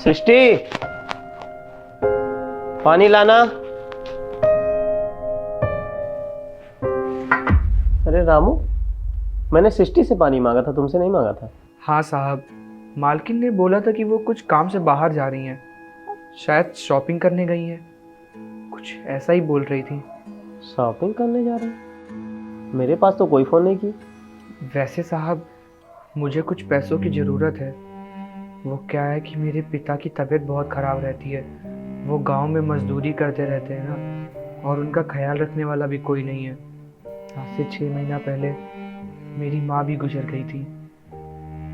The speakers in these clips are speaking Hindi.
सृष्टि, पानी लाना। अरे रामू, मैंने सृष्टि से पानी मांगा था, तुमसे नहीं मांगा था। हाँ साहब, मालकिन ने बोला था कि वो कुछ काम से बाहर जा रही हैं, शायद शॉपिंग करने गई हैं, कुछ ऐसा ही बोल रही थी। शॉपिंग करने जा रहे हैं? मेरे पास तो कोई फ़ोन नहीं की। वैसे साहब, मुझे कुछ पैसों की ज़रूरत है। वो क्या है कि मेरे पिता की तबीयत बहुत ख़राब रहती है। वो गांव में मजदूरी करते रहते हैं ना, और उनका ख्याल रखने वाला भी कोई नहीं है। आज से 6 महीना पहले मेरी माँ भी गुजर गई थी।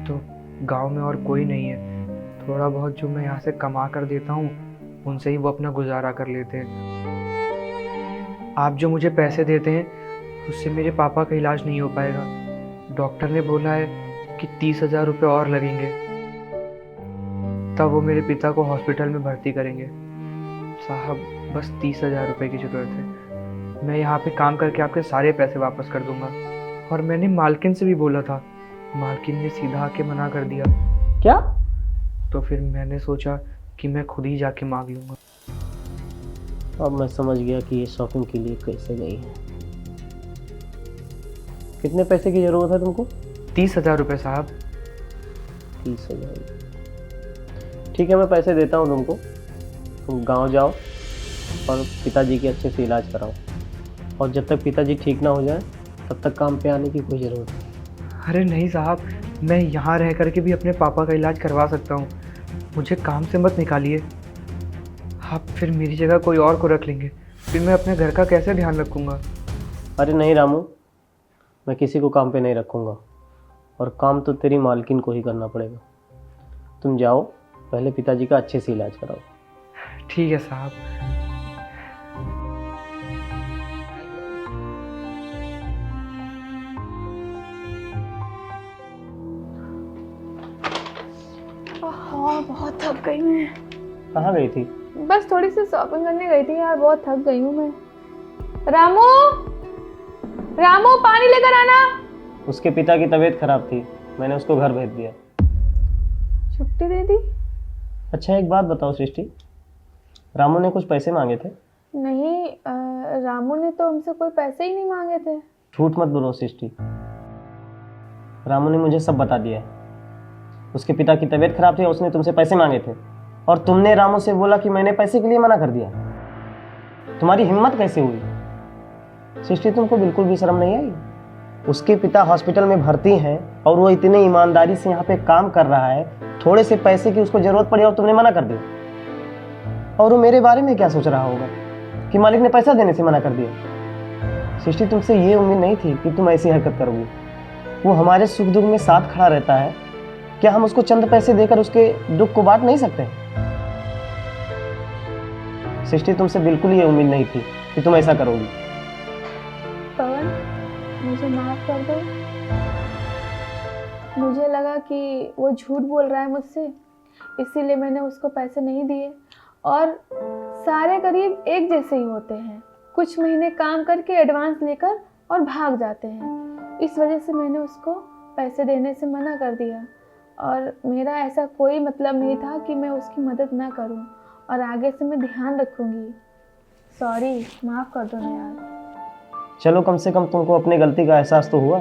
तो गांव में और कोई नहीं है। थोड़ा बहुत जो मैं यहाँ से कमा कर देता हूँ, उनसे ही वो अपना गुजारा कर लेते हैं। आप जो मुझे पैसे देते हैं, उससे मेरे पापा का इलाज नहीं हो पाएगा। डॉक्टर ने बोला है कि 30,000 रुपये और लगेंगे, तब वो मेरे पिता को हॉस्पिटल में भर्ती करेंगे। साहब, बस 30,000 रुपये की ज़रूरत है। मैं यहाँ पे काम करके आपके सारे पैसे वापस कर दूंगा। और मैंने मालकिन से भी बोला था, मालकिन ने सीधा आके मना कर दिया। क्या? तो फिर मैंने सोचा कि मैं खुद ही जाके मांग लूँगा। अब मैं समझ गया कि ये शॉपिंग के लिए कैसे गई है। कितने पैसे की ज़रूरत है तुमको? 30,000 रुपये साहब। 30,000? ठीक है, मैं पैसे देता हूँ तुमको। तुम गांव जाओ और पिताजी के अच्छे से इलाज कराओ, और जब तक पिताजी ठीक ना हो जाए तब तक काम पे आने की कोई ज़रूरत नहीं। अरे नहीं साहब, मैं यहाँ रह करके भी अपने पापा का इलाज करवा सकता हूँ। मुझे काम से मत निकालिए। आप फिर मेरी जगह कोई और को रख लेंगे, फिर मैं अपने घर का कैसे ध्यान रखूँगा? अरे नहीं रामू, मैं किसी को काम पे नहीं रखूँगा, और काम तो तेरी मालकिन को ही करना पड़ेगा। तुम जाओ, पहले पिताजी का अच्छे से इलाज कराओ। ठीक है साहब। हाँ, बहुत थक गई मैं। कहाँ गई थी? बस थोड़ी सी शॉपिंग करने गई थी यार, बहुत थक गई हूँ मैं। रामू, रामू, पानी लेकर आना। उसके पिता की तबीयत खराब थी, मैंने उसको घर भेज दिया। छुट्टी दे दी? अच्छा, एक बात बताओ सृष्टि, रामू ने कुछ पैसे मांगे थे? नहीं, रामू ने तो हमसे कोई पैसे ही नहीं मांगे थे। झूठ मत बोलो सृष्टि, रामू ने मुझे सब बता दिया है। उसके पिता की तबीयत खराब थी, उसने तुमसे पैसे मांगे थे, और तुमने रामू से बोला कि मैंने पैसे के लिए मना कर दिया। तुम्हारी हिम्मत कैसे हुई? सृष्टि, तुमको बिल्कुल भी शर्म नहीं आई? उसके पिता हॉस्पिटल में भर्ती हैं और वो इतने ईमानदारी से यहाँ पे काम कर रहा है, थोड़े से पैसे की उसको जरूरत पड़ी और तुमने मना कर दिया। और वो मेरे बारे में क्या सोच रहा होगा कि मालिक ने पैसा देने से मना कर दिया। सृष्टि, तुमसे ये उम्मीद नहीं थी कि तुम ऐसी हरकत करोगी। वो हमारे सुख दुख में साथ खड़ा रहता है, क्या हम उसको चंद पैसे देकर उसके दुख को बांट नहीं सकते? सृष्टि, तुमसे बिल्कुल ये उम्मीद नहीं थी कि तुम ऐसा करोगी। पवन, मुझे माफ कर दो। मुझे लगा कि वो झूठ बोल रहा है मुझसे, इसीलिए मैंने उसको पैसे नहीं दिए। और सारे करीब एक जैसे ही होते हैं, कुछ महीने काम करके एडवांस लेकर और भाग जाते हैं। इस वजह से मैंने उसको पैसे देने से मना कर दिया, और मेरा ऐसा कोई मतलब नहीं था कि मैं उसकी मदद ना करूं, और आगे से मैं ध्यान रखूंगी। सॉरी, माफ़ कर दो ना यार। चलो, कम से कम तुमको अपनी गलती का एहसास तो हुआ।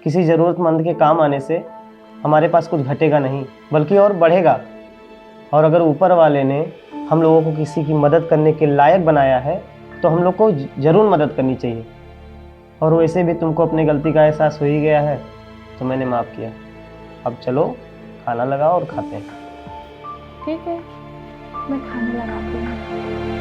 किसी ज़रूरतमंद के काम आने से हमारे पास कुछ घटेगा नहीं, बल्कि और बढ़ेगा। और अगर ऊपर वाले ने हम लोगों को किसी की मदद करने के लायक बनाया है, तो हम लोग को ज़रूर मदद करनी चाहिए। और वैसे भी तुमको अपनी गलती का एहसास हो ही गया है, तो मैंने माफ़ किया। अब चलो, खाना लगाओ और खाते हैं। ठीक है, मैं खाने लगाती हूँ।